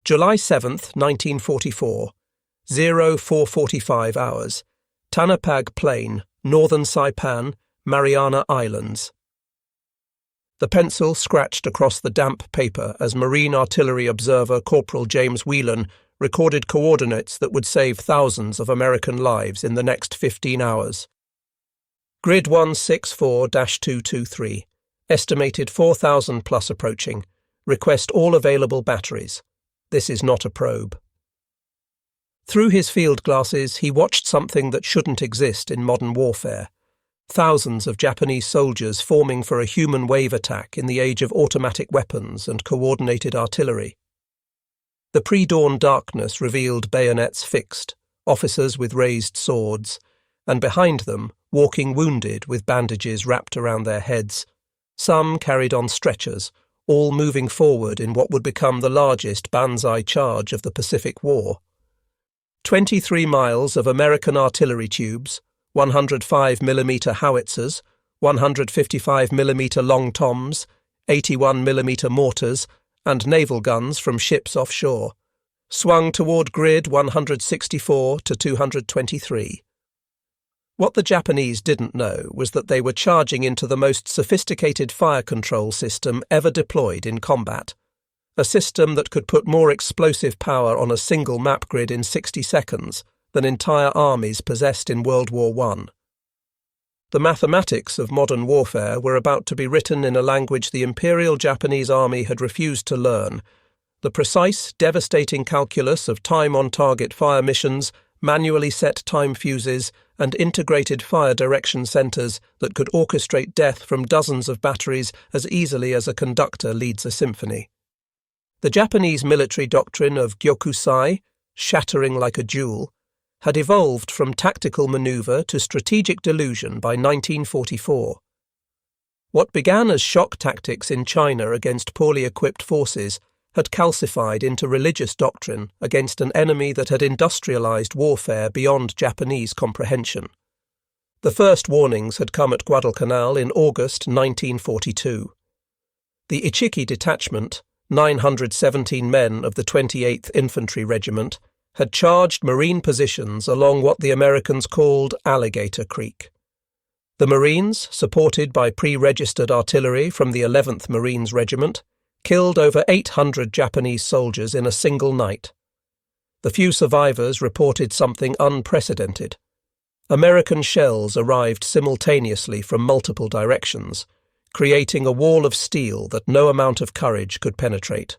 July 7th, 1944, 0445 hours, Tanapag Plain, northern Saipan, Mariana Islands. The pencil scratched across the damp paper as Marine Artillery Observer Corporal James Whelan recorded coordinates that would save thousands of American lives in the next 15 hours. Grid 164-223, estimated 4,000 plus approaching. Request all available batteries. This is not a probe. Through his field glasses, he watched something that shouldn't exist in modern warfare. Thousands of Japanese soldiers forming for a human wave attack in the age of automatic weapons and coordinated artillery. The pre-dawn darkness revealed bayonets fixed, officers with raised swords, and behind them, walking wounded with bandages wrapped around their heads. Some carried on stretchers, all moving forward in what would become the largest Banzai charge of the Pacific War. 23 miles of American artillery tubes, 105mm howitzers, 155mm long toms, 81mm mortars, and naval guns from ships offshore, swung toward grid 164 to 223. What the Japanese didn't know was that they were charging into the most sophisticated fire control system ever deployed in combat, a system that could put more explosive power on a single map grid in 60 seconds than entire armies possessed in World War I. The mathematics of modern warfare were about to be written in a language the Imperial Japanese Army had refused to learn, the precise, devastating calculus of time-on-target fire missions, manually set time fuses, and integrated fire direction centers that could orchestrate death from dozens of batteries as easily as a conductor leads a symphony. The Japanese military doctrine of gyokusai, shattering like a jewel, had evolved from tactical maneuver to strategic delusion by 1944. What began as shock tactics in China against poorly equipped forces had calcified into religious doctrine against an enemy that had industrialized warfare beyond Japanese comprehension. The first warnings had come at Guadalcanal in August 1942. The Ichiki detachment, 917 men of the 28th Infantry Regiment, had charged Marine positions along what the Americans called Alligator Creek. The Marines, supported by pre-registered artillery from the 11th Marines Regiment, killed over 800 Japanese soldiers in a single night. The few survivors reported something unprecedented. American shells arrived simultaneously from multiple directions, creating a wall of steel that no amount of courage could penetrate.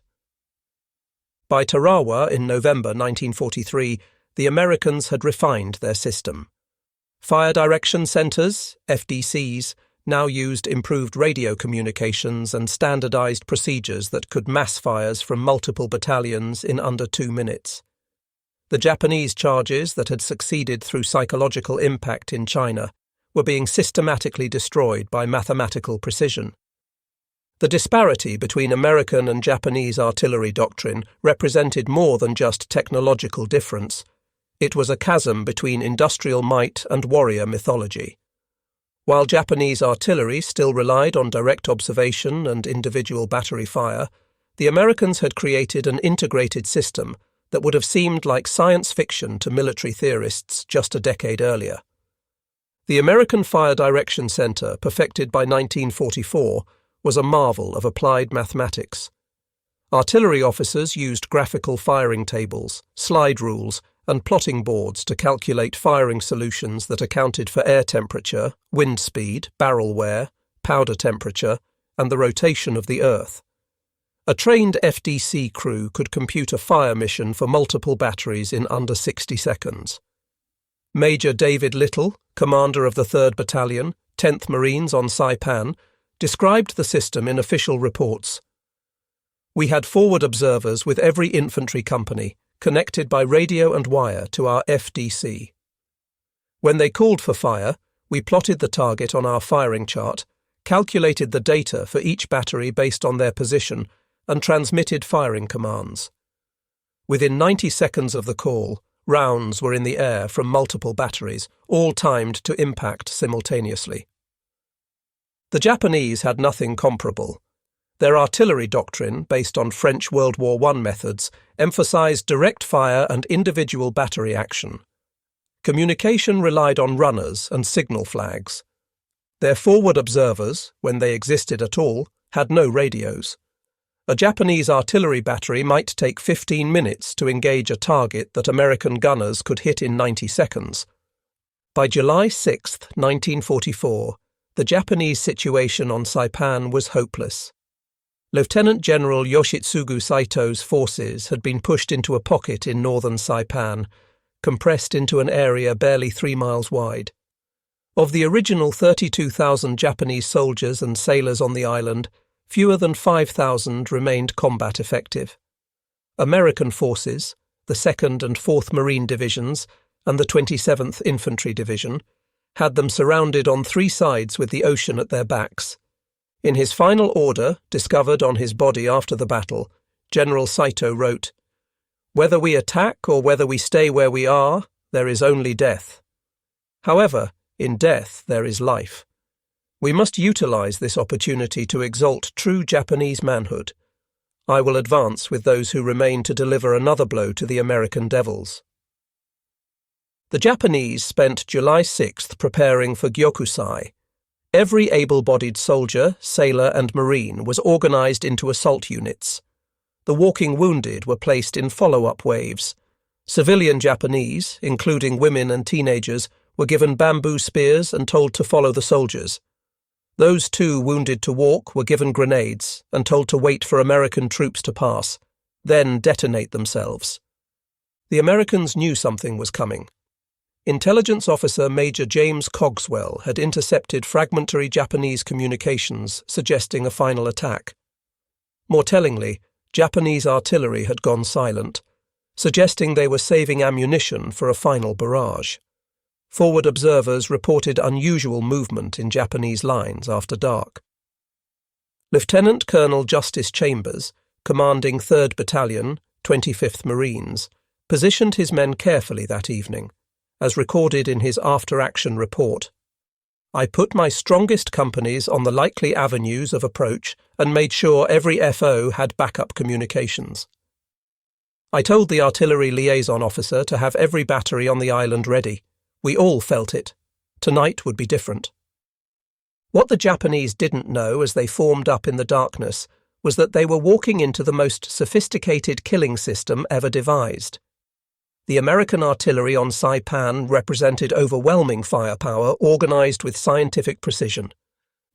By Tarawa in November 1943, the Americans had refined their system. Fire Direction Centers, FDCs, now used improved radio communications and standardized procedures that could mass fires from multiple battalions in under 2 minutes. The Japanese charges that had succeeded through psychological impact in China were being systematically destroyed by mathematical precision. The disparity between American and Japanese artillery doctrine represented more than just technological difference. It was a chasm between industrial might and warrior mythology. While Japanese artillery still relied on direct observation and individual battery fire, the Americans had created an integrated system that would have seemed like science fiction to military theorists just a decade earlier. The American Fire Direction Center, perfected by 1944, was a marvel of applied mathematics. Artillery officers used graphical firing tables, slide rules, and plotting boards to calculate firing solutions that accounted for air temperature, wind speed, barrel wear, powder temperature, and the rotation of the Earth. A trained FDC crew could compute a fire mission for multiple batteries in under 60 seconds. Major David Little, commander of the 3rd Battalion, 10th Marines on Saipan, described the system in official reports. We had forward observers with every infantry company, connected by radio and wire to our FDC. When they called for fire, we plotted the target on our firing chart, calculated the data for each battery based on their position, and transmitted firing commands. Within 90 seconds of the call, rounds were in the air from multiple batteries, all timed to impact simultaneously. The Japanese had nothing comparable. Their artillery doctrine, based on French World War I methods, emphasized direct fire and individual battery action. Communication relied on runners and signal flags. Their forward observers, when they existed at all, had no radios. A Japanese artillery battery might take 15 minutes to engage a target that American gunners could hit in 90 seconds. By July 6, 1944, the Japanese situation on Saipan was hopeless. Lieutenant General Yoshitsugu Saito's forces had been pushed into a pocket in northern Saipan, compressed into an area barely 3 miles wide. Of the original 32,000 Japanese soldiers and sailors on the island, fewer than 5,000 remained combat effective. American forces, the 2nd and 4th Marine Divisions, and the 27th Infantry Division, had them surrounded on 3 sides with the ocean at their backs. In his final order, discovered on his body after the battle, General Saito wrote, "Whether we attack or whether we stay where we are, there is only death. However, in death there is life. We must utilize this opportunity to exalt true Japanese manhood. I will advance with those who remain to deliver another blow to the American devils." The Japanese spent July 6th preparing for Gyokusai. Every able-bodied soldier, sailor and marine was organized into assault units. The walking wounded were placed in follow-up waves. Civilian Japanese, including women and teenagers, were given bamboo spears and told to follow the soldiers. Those too wounded to walk were given grenades and told to wait for American troops to pass, then detonate themselves. The Americans knew something was coming. Intelligence officer Major James Cogswell had intercepted fragmentary Japanese communications suggesting a final attack. More tellingly, Japanese artillery had gone silent, suggesting they were saving ammunition for a final barrage. Forward observers reported unusual movement in Japanese lines after dark. Lieutenant Colonel Justice Chambers, commanding 3rd Battalion, 25th Marines, positioned his men carefully that evening, as recorded in his after-action report. "I put my strongest companies on the likely avenues of approach and made sure every FO had backup communications. I told the artillery liaison officer to have every battery on the island ready. We all felt it. Tonight would be different." What the Japanese didn't know as they formed up in the darkness was that they were walking into the most sophisticated killing system ever devised. The American artillery on Saipan represented overwhelming firepower organized with scientific precision.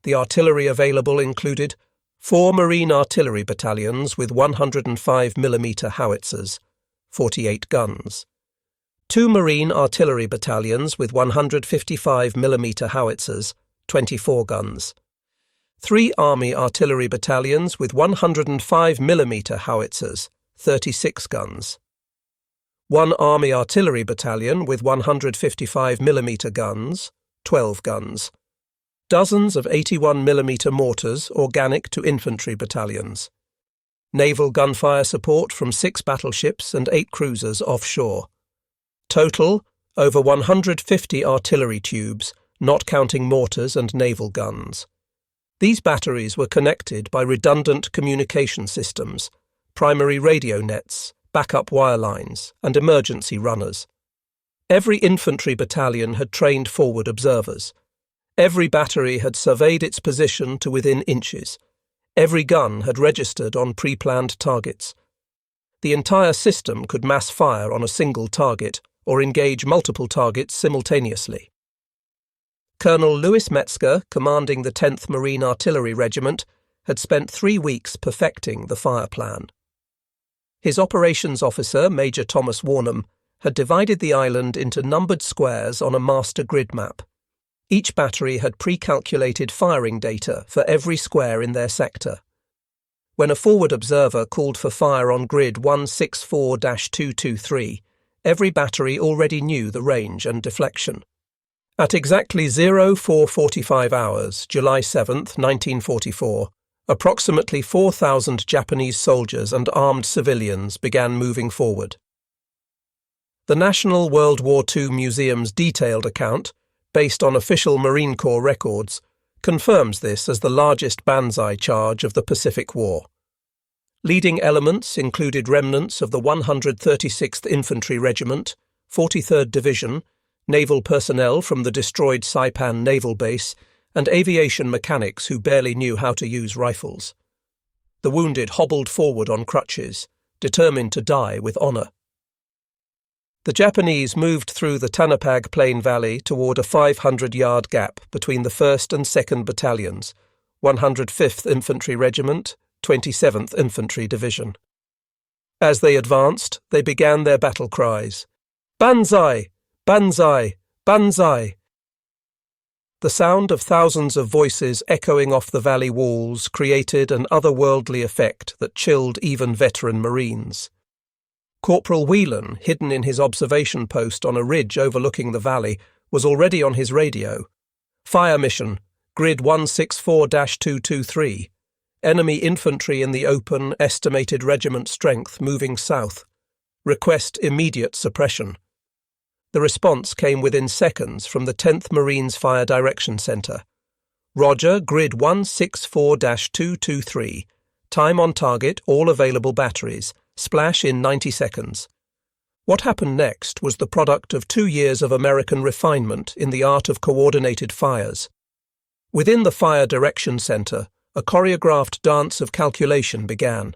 The artillery available included 4 Marine artillery battalions with 105mm howitzers, 48 guns, 2 Marine artillery battalions with 155mm howitzers, 24 guns, 3 Army artillery battalions with 105mm howitzers, 36 guns, 1 Army artillery battalion with 155mm guns, 12 guns, dozens of 81mm mortars organic to infantry battalions, naval gunfire support from 6 battleships and 8 cruisers offshore. Total, over 150 artillery tubes, not counting mortars and naval guns. These batteries were connected by redundant communication systems, primary radio nets, backup wire lines, and emergency runners. Every infantry battalion had trained forward observers. Every battery had surveyed its position to within inches. Every gun had registered on pre-planned targets. The entire system could mass fire on a single target or engage multiple targets simultaneously. Colonel Louis Metzger, commanding the 10th Marine Artillery Regiment, had spent 3 weeks perfecting the fire plan. His operations officer, Major Thomas Warnham, had divided the island into numbered squares on a master grid map. Each battery had pre-calculated firing data for every square in their sector. When a forward observer called for fire on grid 164-223, every battery already knew the range and deflection. At exactly 0445 hours, July 7, 1944, approximately 4,000 Japanese soldiers and armed civilians began moving forward. The National World War II Museum's detailed account, based on official Marine Corps records, confirms this as the largest Banzai charge of the Pacific War. Leading elements included remnants of the 136th Infantry Regiment, 43rd Division, naval personnel from the destroyed Saipan naval base, and aviation mechanics who barely knew how to use rifles. The wounded hobbled forward on crutches, determined to die with honour. The Japanese moved through the Tanapag Plain Valley toward a 500-yard gap between the 1st and 2nd Battalions, 105th Infantry Regiment, 27th Infantry Division. As they advanced, they began their battle cries. Banzai! Banzai! Banzai! The sound of thousands of voices echoing off the valley walls created an otherworldly effect that chilled even veteran Marines. Corporal Whelan, hidden in his observation post on a ridge overlooking the valley, was already on his radio. Fire mission, grid 164-223. Enemy infantry in the open, estimated regiment strength moving south. Request immediate suppression. The response came within seconds from the 10th Marines Fire Direction Centre. Roger, grid 164-223. Time on target, all available batteries. Splash in 90 seconds. What happened next was the product of 2 years of American refinement in the art of coordinated fires. Within the Fire Direction Centre, a choreographed dance of calculation began.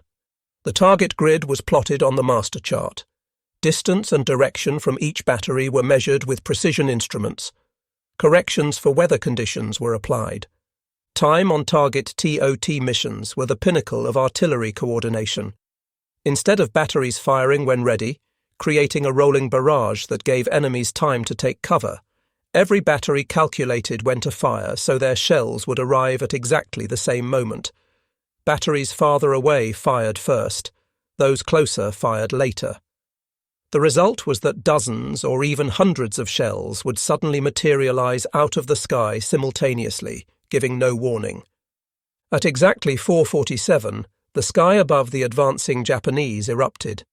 The target grid was plotted on the master chart. Distance and direction from each battery were measured with precision instruments. Corrections for weather conditions were applied. Time on target TOT missions were the pinnacle of artillery coordination. Instead of batteries firing when ready, creating a rolling barrage that gave enemies time to take cover, every battery calculated when to fire so their shells would arrive at exactly the same moment. Batteries farther away fired first, those closer fired later. The result was that dozens or even hundreds of shells would suddenly materialize out of the sky simultaneously, giving no warning. At exactly 4:47, the sky above the advancing Japanese erupted.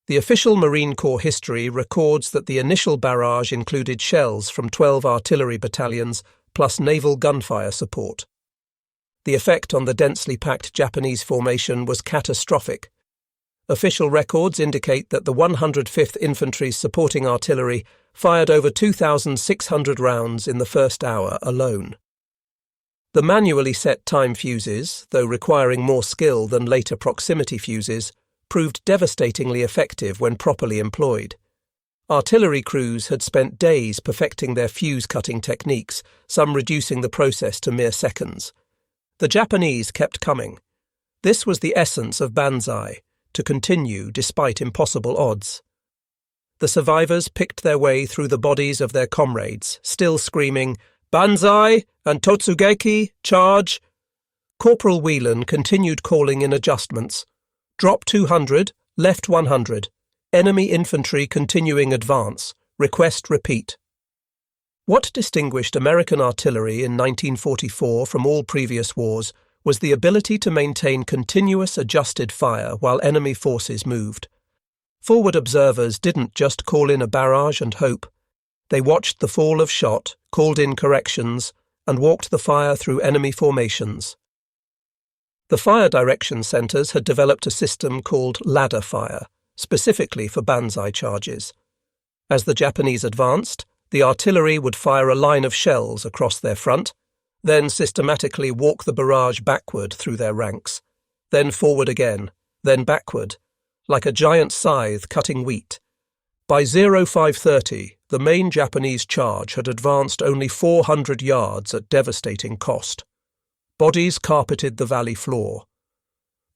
The official Marine Corps history records that the initial barrage included shells from 12 artillery battalions plus naval gunfire support. The effect on the densely packed Japanese formation was catastrophic. Official records indicate that the 105th Infantry's supporting artillery fired over 2,600 rounds in the first hour alone. The manually set time fuses, though requiring more skill than later proximity fuses, proved devastatingly effective when properly employed. Artillery crews had spent days perfecting their fuse-cutting techniques, some reducing the process to mere seconds. The Japanese kept coming. This was the essence of Banzai, to continue despite impossible odds. The survivors picked their way through the bodies of their comrades, still screaming, "Banzai and Totsugeki, charge!" Corporal Whelan continued calling in adjustments. Drop 200, left 100. Enemy infantry continuing advance. Request repeat. What distinguished American artillery in 1944 from all previous wars was the ability to maintain continuous adjusted fire while enemy forces moved. Forward observers didn't just call in a barrage and hope. They watched the fall of shot, called in corrections, and walked the fire through enemy formations. The fire direction centres had developed a system called ladder fire, specifically for Banzai charges. As the Japanese advanced, the artillery would fire a line of shells across their front, then systematically walk the barrage backward through their ranks, then forward again, then backward, like a giant scythe cutting wheat. By 0530, the main Japanese charge had advanced only 400 yards at devastating cost. Bodies carpeted the valley floor.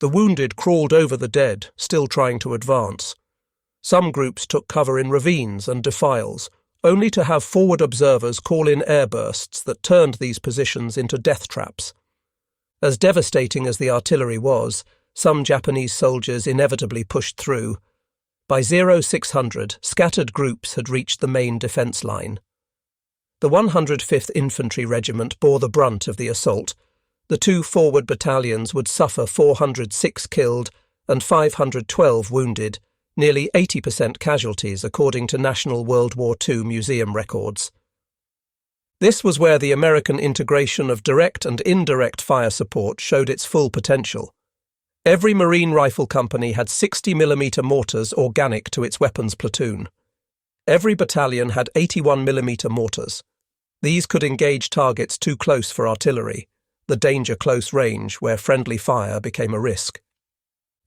The wounded crawled over the dead, still trying to advance. Some groups took cover in ravines and defiles, only to have forward observers call in airbursts that turned these positions into death traps. As devastating as the artillery was, some Japanese soldiers inevitably pushed through. By 0600, scattered groups had reached the main defence line. The 105th Infantry Regiment bore the brunt of the assault. The 2 forward battalions would suffer 406 killed and 512 wounded, nearly 80% casualties according to National World War II Museum records. This was where the American integration of direct and indirect fire support showed its full potential. Every Marine rifle company had 60mm mortars organic to its weapons platoon. Every battalion had 81mm mortars. These could engage targets too close for artillery, the danger close range where friendly fire became a risk.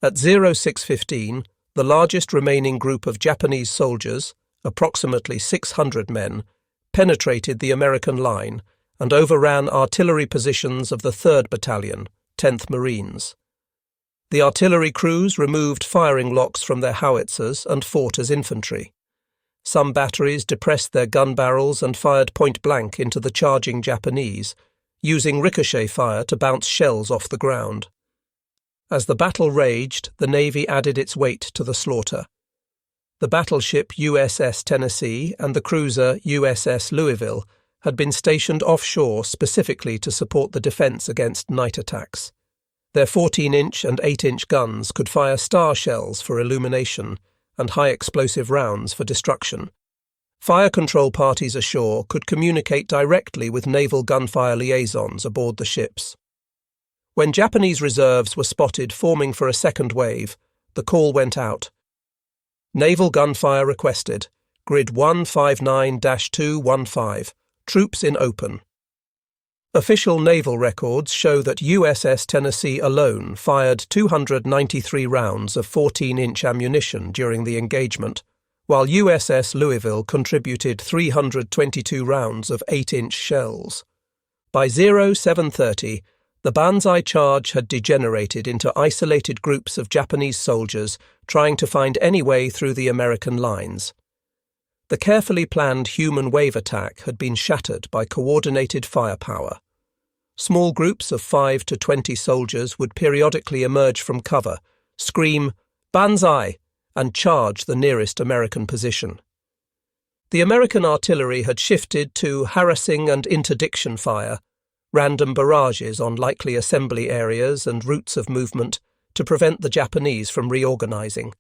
At 0615, the largest remaining group of Japanese soldiers, approximately 600 men, penetrated the American line and overran artillery positions of the 3rd Battalion, 10th Marines. The artillery crews removed firing locks from their howitzers and fought as infantry. Some batteries depressed their gun barrels and fired point-blank into the charging Japanese, using ricochet fire to bounce shells off the ground. As the battle raged, the Navy added its weight to the slaughter. The battleship USS Tennessee and the cruiser USS Louisville had been stationed offshore specifically to support the defense against night attacks. Their 14-inch and 8-inch guns could fire star shells for illumination and high-explosive rounds for destruction. Fire control parties ashore could communicate directly with naval gunfire liaisons aboard the ships. When Japanese reserves were spotted forming for a second wave, the call went out. Naval gunfire requested. Grid 159-215. Troops in open. Official naval records show that USS Tennessee alone fired 293 rounds of 14-inch ammunition during the engagement, while USS Louisville contributed 322 rounds of 8-inch shells. By 0730, the Banzai charge had degenerated into isolated groups of Japanese soldiers trying to find any way through the American lines. The carefully planned human wave attack had been shattered by coordinated firepower. Small groups of 5 to 20 soldiers would periodically emerge from cover, scream, "Banzai!" and charge the nearest American position. The American artillery had shifted to harassing and interdiction fire, random barrages on likely assembly areas and routes of movement to prevent the Japanese from reorganizing.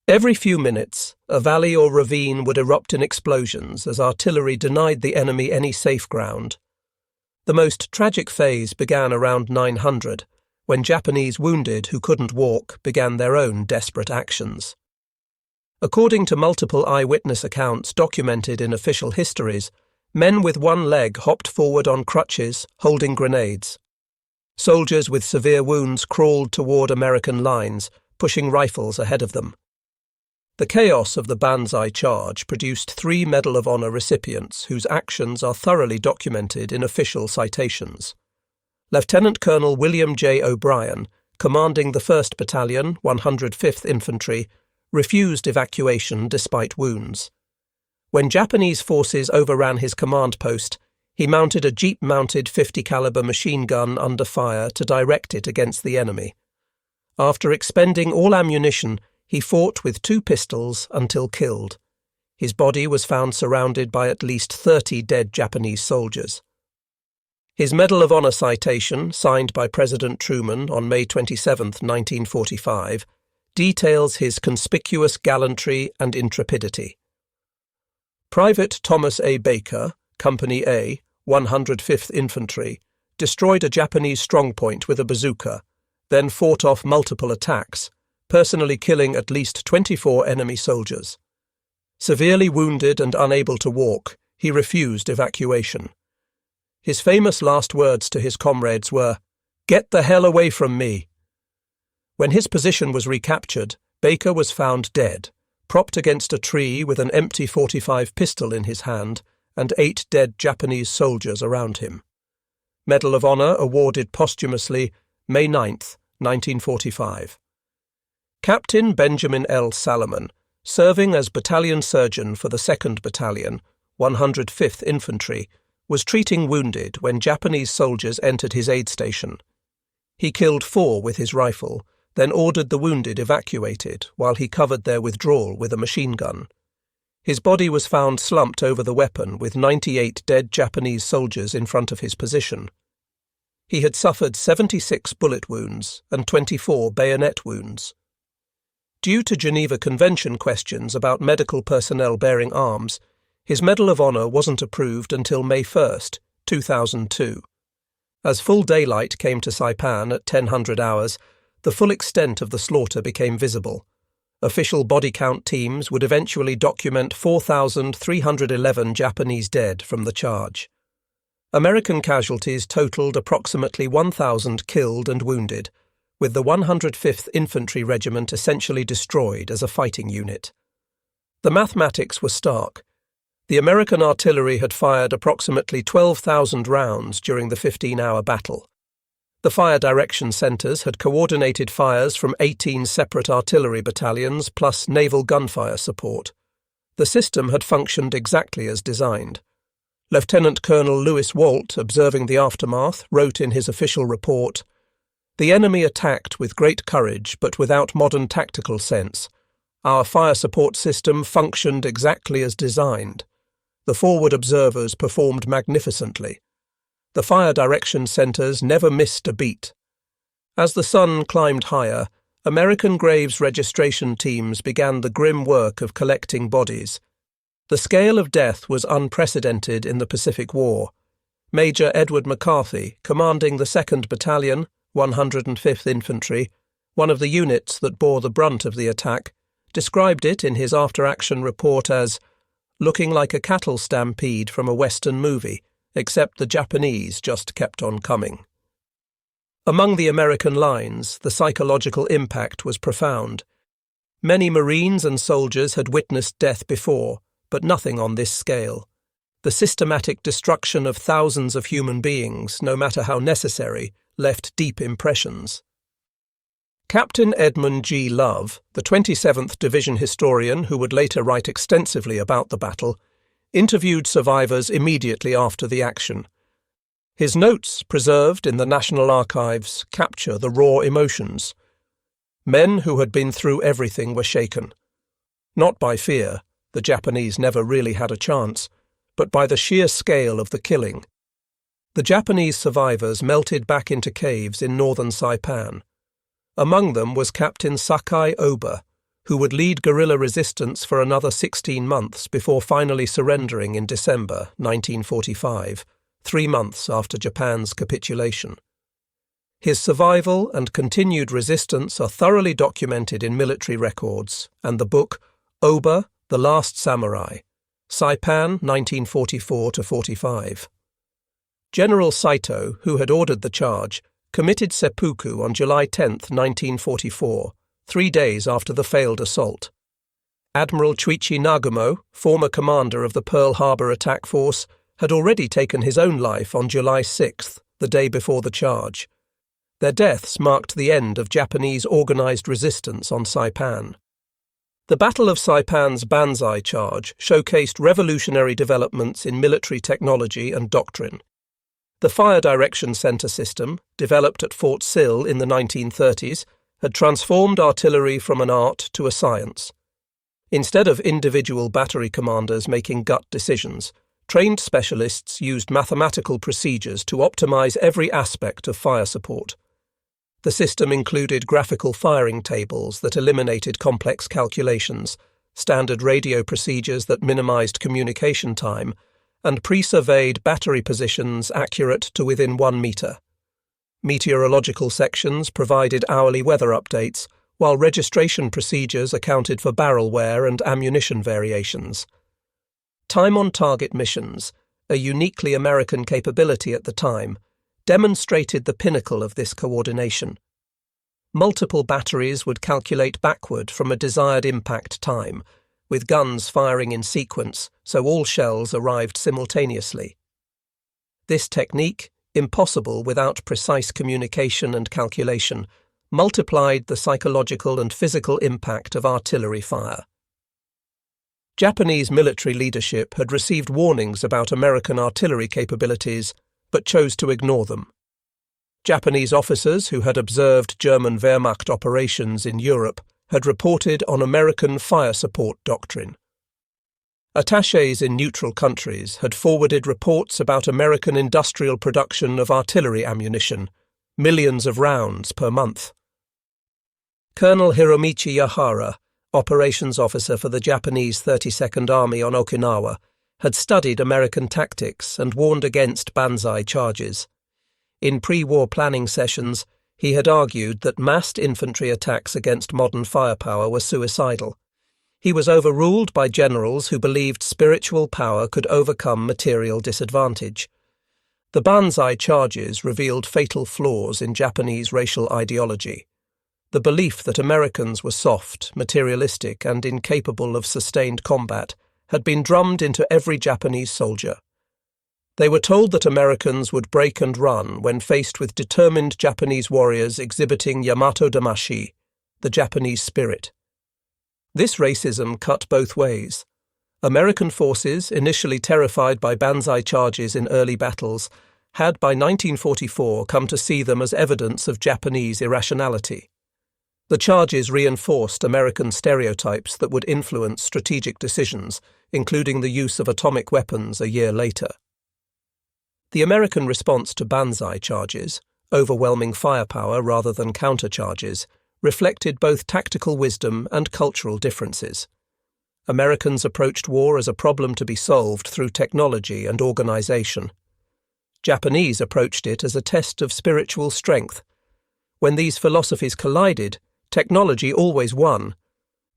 Every few minutes, a valley or ravine would erupt in explosions as artillery denied the enemy any safe ground. The most tragic phase began around 900, when Japanese wounded who couldn't walk began their own desperate actions. According to multiple eyewitness accounts documented in official histories, men with one leg hopped forward on crutches, holding grenades. Soldiers with severe wounds crawled toward American lines, pushing rifles ahead of them. The chaos of the Banzai charge produced 3 Medal of Honor recipients whose actions are thoroughly documented in official citations. Lieutenant Colonel William J. O'Brien, commanding the 1st Battalion, 105th Infantry, refused evacuation despite wounds. When Japanese forces overran his command post, he mounted a jeep-mounted 50-caliber machine gun under fire to direct it against the enemy. After expending all ammunition, he fought with 2 pistols until killed. His body was found surrounded by at least 30 dead Japanese soldiers. His Medal of Honor citation, signed by President Truman on May 27, 1945, details his conspicuous gallantry and intrepidity. Private Thomas A. Baker, Company A, 105th Infantry, destroyed a Japanese strongpoint with a bazooka, then fought off multiple attacks, personally killing at least 24 enemy soldiers. Severely wounded and unable to walk, he refused evacuation. His famous last words to his comrades were, "Get the hell away from me." When his position was recaptured, Baker was found dead, propped against a tree with an empty .45 pistol in his hand and 8 dead Japanese soldiers around him. Medal of Honor awarded posthumously May 9, 1945. Captain Benjamin L. Salomon, serving as battalion surgeon for the 2nd Battalion, 105th Infantry, was treating wounded when Japanese soldiers entered his aid station. He killed 4 with his rifle, then ordered the wounded evacuated while he covered their withdrawal with a machine gun. His body was found slumped over the weapon with 98 dead Japanese soldiers in front of his position. He had suffered 76 bullet wounds and 24 bayonet wounds. Due to Geneva Convention questions about medical personnel bearing arms, his Medal of Honor wasn't approved until May 1, 2002. As full daylight came to Saipan at 1000 hours, the full extent of the slaughter became visible. Official body count teams would eventually document 4,311 Japanese dead from the charge. American casualties totaled approximately 1,000 killed and wounded, with the 105th Infantry Regiment essentially destroyed as a fighting unit. The mathematics were stark. The American artillery had fired approximately 12,000 rounds during the 15-hour battle. The fire direction centres had coordinated fires from 18 separate artillery battalions plus naval gunfire support. The system had functioned exactly as designed. Lieutenant Colonel Lewis Walt, observing the aftermath, wrote in his official report, "The enemy attacked with great courage but without modern tactical sense. Our fire support system functioned exactly as designed. The forward observers performed magnificently. The fire direction centres never missed a beat." As the sun climbed higher, American graves registration teams began the grim work of collecting bodies. The scale of death was unprecedented in the Pacific War. Major Edward McCarthy, commanding the 2nd Battalion, 105th Infantry, one of the units that bore the brunt of the attack, described it in his after-action report as looking like a cattle stampede from a Western movie, except the Japanese just kept on coming. Among the American lines, the psychological impact was profound. Many Marines and soldiers had witnessed death before, but nothing on this scale. The systematic destruction of thousands of human beings, no matter how necessary, left deep impressions. Captain Edmund G. Love, the 27th Division historian who would later write extensively about the battle, interviewed survivors immediately after the action. His notes, preserved in the National Archives, capture the raw emotions. Men who had been through everything were shaken. Not by fear, the Japanese never really had a chance, but by the sheer scale of the killing. The Japanese survivors melted back into caves in northern Saipan. Among them was Captain Sakae Oba, who would lead guerrilla resistance for another 16 months before finally surrendering in December 1945, 3 months after Japan's capitulation. His survival and continued resistance are thoroughly documented in military records, and the book Oba, The Last Samurai, Saipan 1944–45. General Saito, who had ordered the charge, committed seppuku on July 10, 1944, 3 days after the failed assault. Admiral Chuichi Nagumo, former commander of the Pearl Harbor attack force, had already taken his own life on July 6, the day before the charge. Their deaths marked the end of Japanese organized resistance on Saipan. The Battle of Saipan's Banzai charge showcased revolutionary developments in military technology and doctrine. The Fire Direction Center system, developed at Fort Sill in the 1930s, had transformed artillery from an art to a science. Instead of individual battery commanders making gut decisions, trained specialists used mathematical procedures to optimize every aspect of fire support. The system included graphical firing tables that eliminated complex calculations, standard radio procedures that minimized communication time, and pre-surveyed battery positions accurate to within 1 meter. Meteorological sections provided hourly weather updates, while registration procedures accounted for barrel wear and ammunition variations. Time-on-target missions, a uniquely American capability at the time, demonstrated the pinnacle of this coordination. Multiple batteries would calculate backward from a desired impact time, with guns firing in sequence so all shells arrived simultaneously. This technique, impossible without precise communication and calculation, multiplied the psychological and physical impact of artillery fire. Japanese military leadership had received warnings about American artillery capabilities, but chose to ignore them. Japanese officers who had observed German Wehrmacht operations in Europe had reported on American fire support doctrine. Attachés in neutral countries had forwarded reports about American industrial production of artillery ammunition, millions of rounds per month. Colonel Hiromichi Yahara, operations officer for the Japanese 32nd Army on Okinawa, had studied American tactics and warned against Banzai charges. In pre-war planning sessions, He had argued that massed infantry attacks against modern firepower were suicidal. He was overruled by generals who believed spiritual power could overcome material disadvantage. The Banzai charges revealed fatal flaws in Japanese racial ideology. The belief that Americans were soft, materialistic, and incapable of sustained combat had been drummed into every Japanese soldier. They were told that Americans would break and run when faced with determined Japanese warriors exhibiting Yamato Damashi, the Japanese spirit. This racism cut both ways. American forces, initially terrified by Banzai charges in early battles, had by 1944 come to see them as evidence of Japanese irrationality. The charges reinforced American stereotypes that would influence strategic decisions, including the use of atomic weapons a year later. The American response to Banzai charges, overwhelming firepower rather than countercharges, reflected both tactical wisdom and cultural differences. Americans approached war as a problem to be solved through technology and organization. Japanese approached it as a test of spiritual strength. When these philosophies collided, technology always won.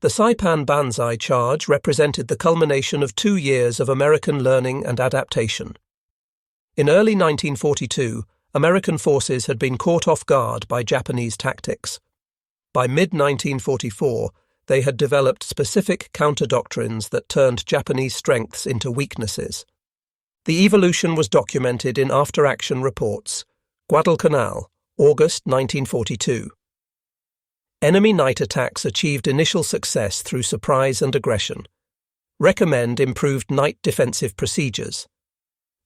The Saipan Banzai charge represented the culmination of 2 years of American learning and adaptation. In early 1942, American forces had been caught off guard by Japanese tactics. By mid-1944, they had developed specific counter-doctrines that turned Japanese strengths into weaknesses. The evolution was documented in after-action reports. Guadalcanal, August 1942. Enemy night attacks achieved initial success through surprise and aggression. Recommend improved night defensive procedures.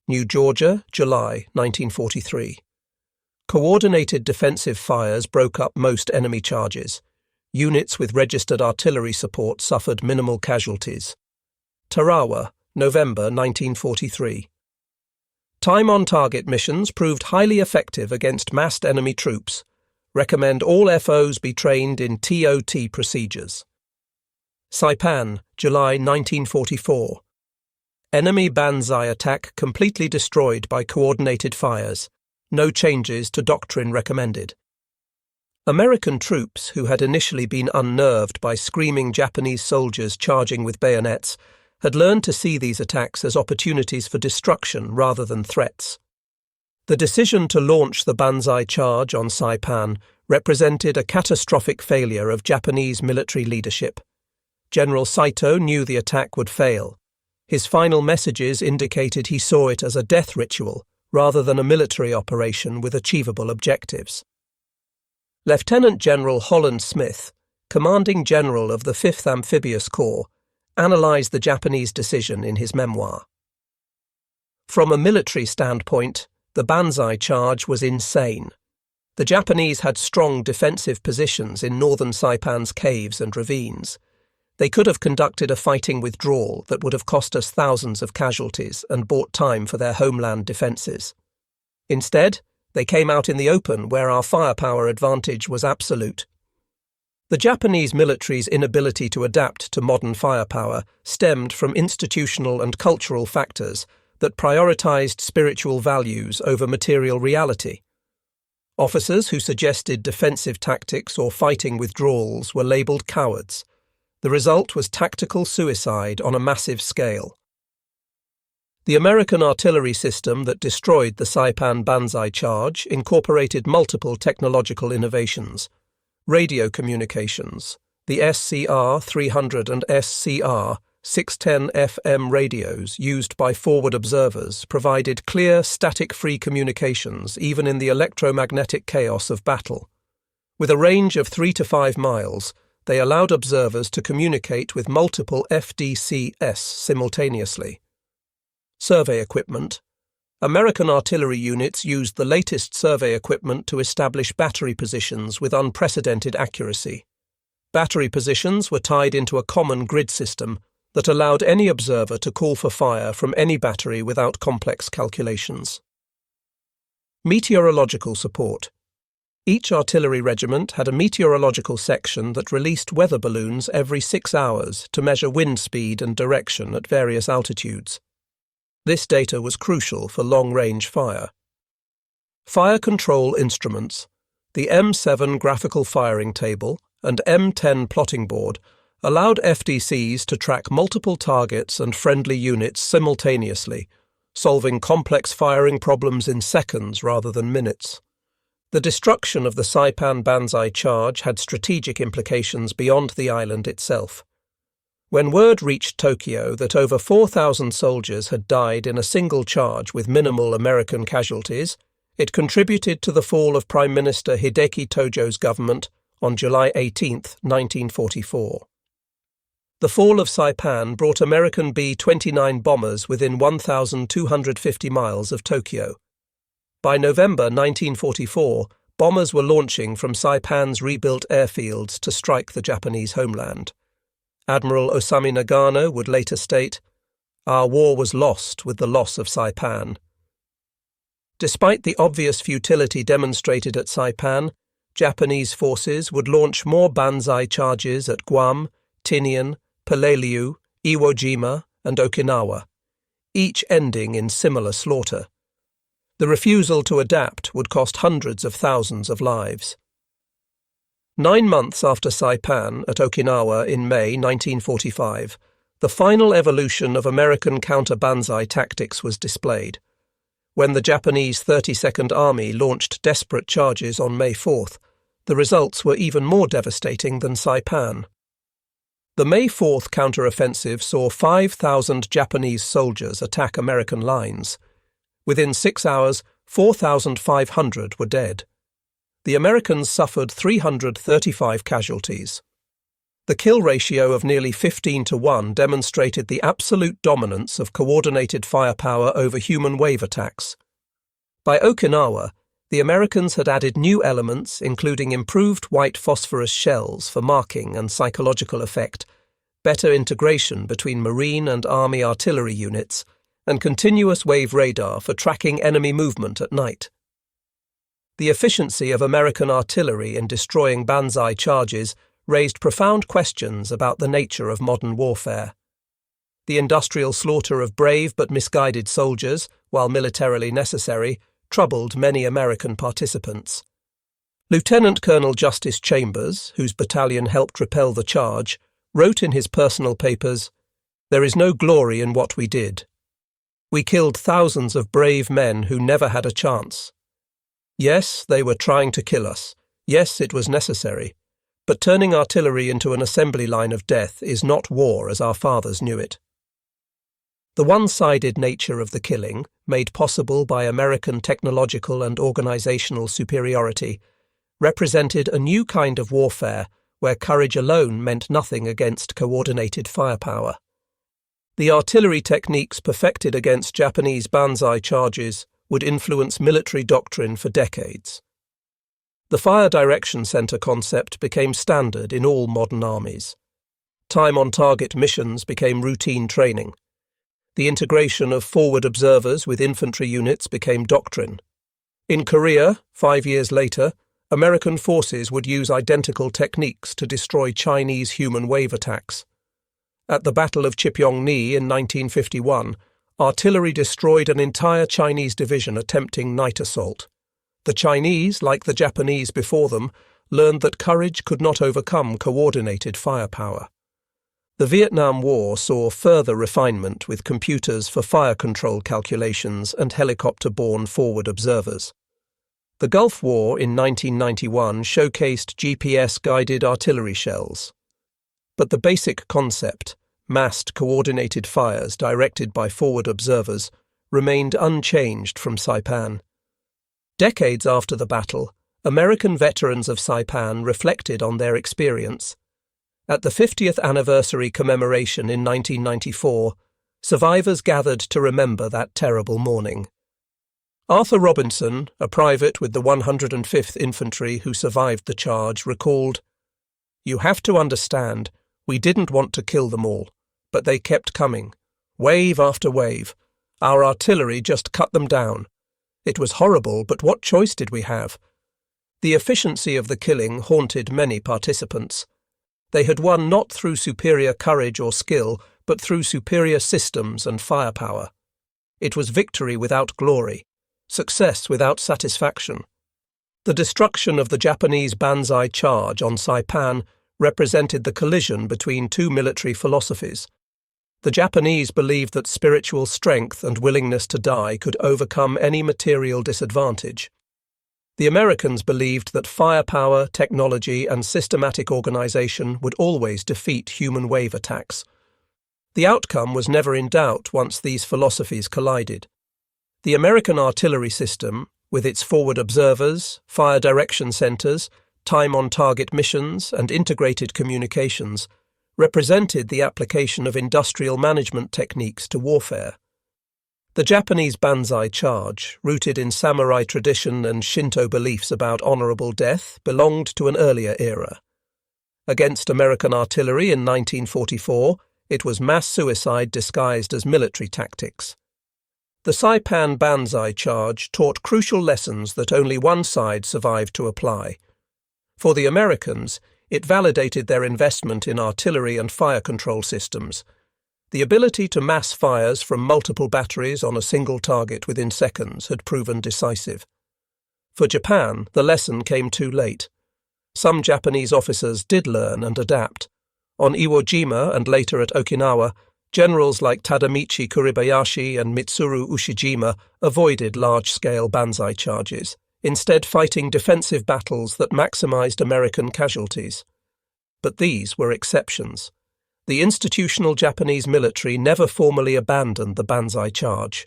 New Georgia, July 1943. Coordinated defensive fires broke up most enemy charges. Units with registered artillery support suffered minimal casualties. Tarawa, November 1943. Time-on-target missions proved highly effective against massed enemy troops. Recommend all FOs be trained in TOT procedures. Saipan, July 1944. Enemy Banzai attack completely destroyed by coordinated fires. No changes to doctrine recommended. American troops, who had initially been unnerved by screaming Japanese soldiers charging with bayonets, had learned to see these attacks as opportunities for destruction rather than threats. The decision to launch the Banzai charge on Saipan represented a catastrophic failure of Japanese military leadership. General Saito knew the attack would fail. His final messages indicated he saw it as a death ritual rather than a military operation with achievable objectives. Lieutenant General Holland Smith, commanding general of the 5th Amphibious Corps, analysed the Japanese decision in his memoir. From a military standpoint, the Banzai charge was insane. The Japanese had strong defensive positions in northern Saipan's caves and ravines. They could have conducted a fighting withdrawal that would have cost us thousands of casualties and bought time for their homeland defences. Instead, they came out in the open where our firepower advantage was absolute. The Japanese military's inability to adapt to modern firepower stemmed from institutional and cultural factors that prioritised spiritual values over material reality. Officers who suggested defensive tactics or fighting withdrawals were labelled cowards. The result was tactical suicide on a massive scale. The American artillery system that destroyed the Saipan Banzai charge incorporated multiple technological innovations. Radio communications, the SCR-300 and SCR-610 FM radios used by forward observers provided clear, static-free communications even in the electromagnetic chaos of battle. With a range of 3 to 5 miles, they allowed observers to communicate with multiple FDCS simultaneously. Survey equipment. American artillery units used the latest survey equipment to establish battery positions with unprecedented accuracy. Battery positions were tied into a common grid system that allowed any observer to call for fire from any battery without complex calculations. Meteorological support. Each artillery regiment had a meteorological section that released weather balloons every 6 hours to measure wind speed and direction at various altitudes. This data was crucial for long-range fire. Fire control instruments. The M7 graphical firing table and M10 plotting board allowed FDCs to track multiple targets and friendly units simultaneously, solving complex firing problems in seconds rather than minutes. The destruction of the Saipan Banzai charge had strategic implications beyond the island itself. When word reached Tokyo that over 4,000 soldiers had died in a single charge with minimal American casualties, it contributed to the fall of Prime Minister Hideki Tojo's government on July 18, 1944. The fall of Saipan brought American B-29 bombers within 1,250 miles of Tokyo. By November 1944, bombers were launching from Saipan's rebuilt airfields to strike the Japanese homeland. Admiral Osami Nagano would later state, "Our war was lost with the loss of Saipan." Despite the obvious futility demonstrated at Saipan, Japanese forces would launch more Banzai charges at Guam, Tinian, Peleliu, Iwo Jima, and Okinawa, each ending in similar slaughter. The refusal to adapt would cost hundreds of thousands of lives. 9 months after Saipan at Okinawa in May 1945, the final evolution of American counter-Banzai tactics was displayed. When the Japanese 32nd Army launched desperate charges on May 4th, the results were even more devastating than Saipan. The May 4th counter-offensive saw 5,000 Japanese soldiers attack American lines. Within 6 hours, 4,500 were dead. The Americans suffered 335 casualties. The kill ratio of nearly 15-1 demonstrated the absolute dominance of coordinated firepower over human wave attacks. By Okinawa, the Americans had added new elements including improved white phosphorus shells for marking and psychological effect, better integration between Marine and Army artillery units, and continuous wave radar for tracking enemy movement at night. The efficiency of American artillery in destroying Banzai charges raised profound questions about the nature of modern warfare. The industrial slaughter of brave but misguided soldiers, while militarily necessary, troubled many American participants. Lieutenant Colonel Justice Chambers, whose battalion helped repel the charge, wrote in his personal papers, "There is no glory in what we did. We killed thousands of brave men who never had a chance. Yes, they were trying to kill us. Yes, it was necessary. But turning artillery into an assembly line of death is not war as our fathers knew it." The one-sided nature of the killing, made possible by American technological and organizational superiority, represented a new kind of warfare where courage alone meant nothing against coordinated firepower. The artillery techniques perfected against Japanese Banzai charges would influence military doctrine for decades. The Fire Direction Center concept became standard in all modern armies. Time-on-target missions became routine training. The integration of forward observers with infantry units became doctrine. In Korea, 5 years later, American forces would use identical techniques to destroy Chinese human wave attacks. At the Battle of Chipyong-ni in 1951, artillery destroyed an entire Chinese division attempting night assault. The Chinese, like the Japanese before them, learned that courage could not overcome coordinated firepower. The Vietnam War saw further refinement with computers for fire control calculations and helicopter-borne forward observers. The Gulf War in 1991 showcased GPS-guided artillery shells. But the basic concept, massed coordinated fires directed by forward observers, remained unchanged from Saipan. Decades after the battle, American veterans of Saipan reflected on their experience. At the 50th anniversary commemoration in 1994, survivors gathered to remember that terrible morning. Arthur Robinson, a private with the 105th Infantry who survived the charge, recalled, "You have to understand, we didn't want to kill them all, but they kept coming, wave after wave. Our artillery just cut them down. It was horrible, but what choice did we have?" The efficiency of the killing haunted many participants. They had won not through superior courage or skill, but through superior systems and firepower. It was victory without glory, success without satisfaction. The destruction of the Japanese Banzai charge on Saipan represented the collision between two military philosophies. The Japanese believed that spiritual strength and willingness to die could overcome any material disadvantage. The Americans believed that firepower, technology, and systematic organization would always defeat human wave attacks. The outcome was never in doubt once these philosophies collided. The American artillery system, with its forward observers, fire direction centers, time-on-target missions, and integrated communications, represented the application of industrial management techniques to warfare. The Japanese Banzai charge, rooted in samurai tradition and Shinto beliefs about honorable death, belonged to an earlier era. Against American artillery in 1944, it was mass suicide disguised as military tactics. The Saipan Banzai charge taught crucial lessons that only one side survived to apply. For the Americans, it validated their investment in artillery and fire control systems. The ability to mass fires from multiple batteries on a single target within seconds had proven decisive. For Japan, the lesson came too late. Some Japanese officers did learn and adapt. On Iwo Jima and later at Okinawa, generals like Tadamichi Kuribayashi and Mitsuru Ushijima avoided large-scale Banzai charges, instead fighting defensive battles that maximized American casualties. But these were exceptions. The institutional Japanese military never formally abandoned the Banzai charge.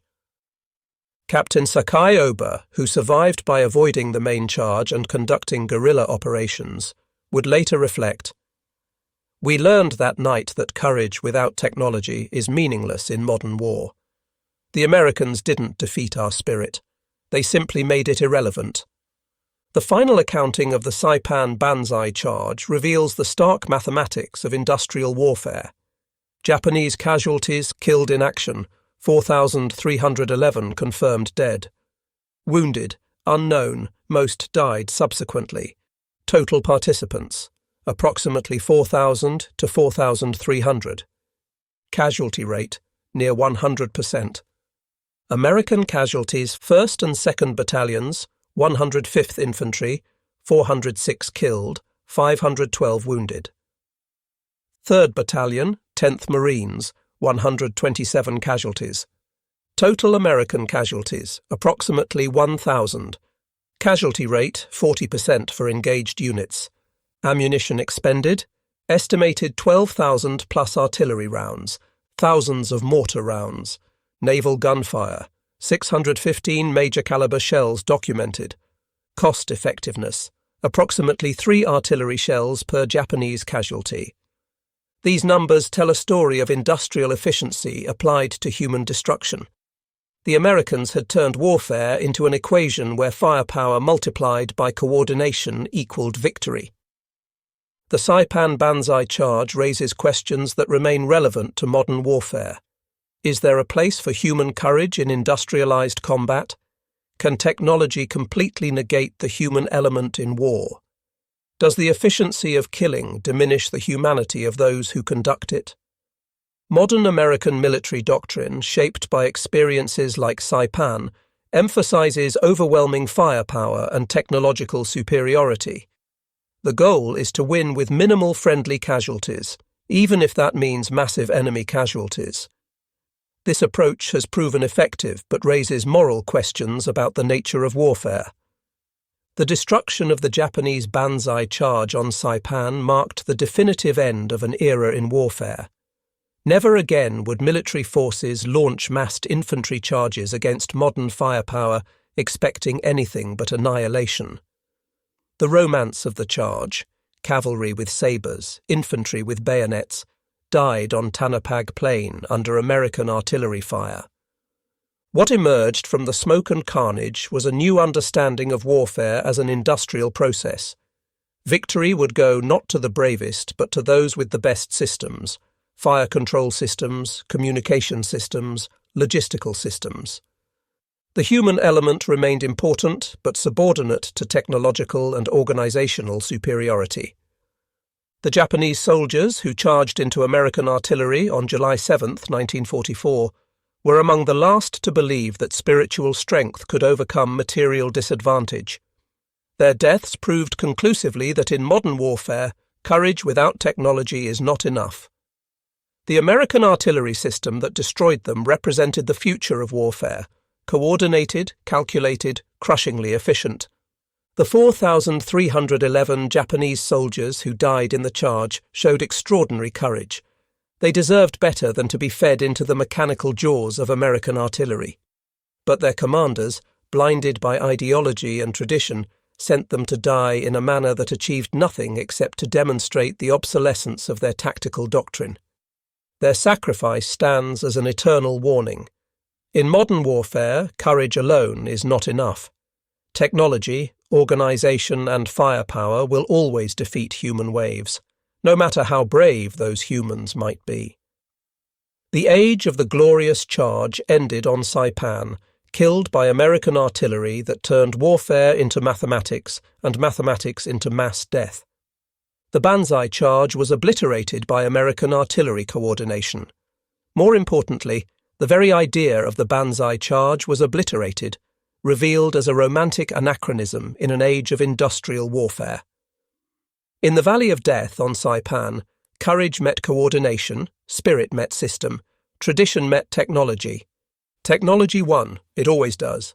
Captain Sakae Oba, who survived by avoiding the main charge and conducting guerrilla operations, would later reflect, "We learned that night that courage without technology is meaningless in modern war. The Americans didn't defeat our spirit. They simply made it irrelevant." The final accounting of the Saipan Banzai charge reveals the stark mathematics of industrial warfare. Japanese casualties killed in action, 4,311 confirmed dead. Wounded, unknown, most died subsequently. Total participants, approximately 4,000 to 4,300. Casualty rate, near 100%. American casualties, 1st and 2nd Battalions, 105th Infantry, 406 killed, 512 wounded. 3rd Battalion, 10th Marines, 127 casualties. Total American casualties, approximately 1,000. Casualty rate, 40% for engaged units. Ammunition expended, estimated 12,000 plus artillery rounds, thousands of mortar rounds. Naval gunfire, 615 major caliber shells documented. Cost effectiveness, approximately 3 artillery shells per Japanese casualty. These numbers tell a story of industrial efficiency applied to human destruction. The Americans had turned warfare into an equation where firepower multiplied by coordination equaled victory. The Saipan Banzai charge raises questions that remain relevant to modern warfare. Is there a place for human courage in industrialized combat? Can technology completely negate the human element in war? Does the efficiency of killing diminish the humanity of those who conduct it? Modern American military doctrine, shaped by experiences like Saipan, emphasizes overwhelming firepower and technological superiority. The goal is to win with minimal friendly casualties, even if that means massive enemy casualties. This approach has proven effective but raises moral questions about the nature of warfare. The destruction of the Japanese Banzai charge on Saipan marked the definitive end of an era in warfare. Never again would military forces launch massed infantry charges against modern firepower, expecting anything but annihilation. The romance of the charge, cavalry with sabres, infantry with bayonets, died on Tanapag Plain under American artillery fire. What emerged from the smoke and carnage was a new understanding of warfare as an industrial process. Victory would go not to the bravest, but to those with the best systems: fire control systems, communication systems, logistical systems. The human element remained important, but subordinate to technological and organizational superiority. The Japanese soldiers who charged into American artillery on July 7, 1944, were among the last to believe that spiritual strength could overcome material disadvantage. Their deaths proved conclusively that in modern warfare, courage without technology is not enough. The American artillery system that destroyed them represented the future of warfare, coordinated, calculated, crushingly efficient. The 4,311 Japanese soldiers who died in the charge showed extraordinary courage. They deserved better than to be fed into the mechanical jaws of American artillery. But their commanders, blinded by ideology and tradition, sent them to die in a manner that achieved nothing except to demonstrate the obsolescence of their tactical doctrine. Their sacrifice stands as an eternal warning. In modern warfare, courage alone is not enough. Technology, organization, and firepower will always defeat human waves, no matter how brave those humans might be. The age of the glorious charge ended on Saipan, killed by American artillery that turned warfare into mathematics and mathematics into mass death. The Banzai charge was obliterated by American artillery coordination. More importantly, the very idea of the Banzai charge was obliterated, revealed as a romantic anachronism in an age of industrial warfare. In the Valley of Death on Saipan, courage met coordination, spirit met system, tradition met technology. Technology won, it always does.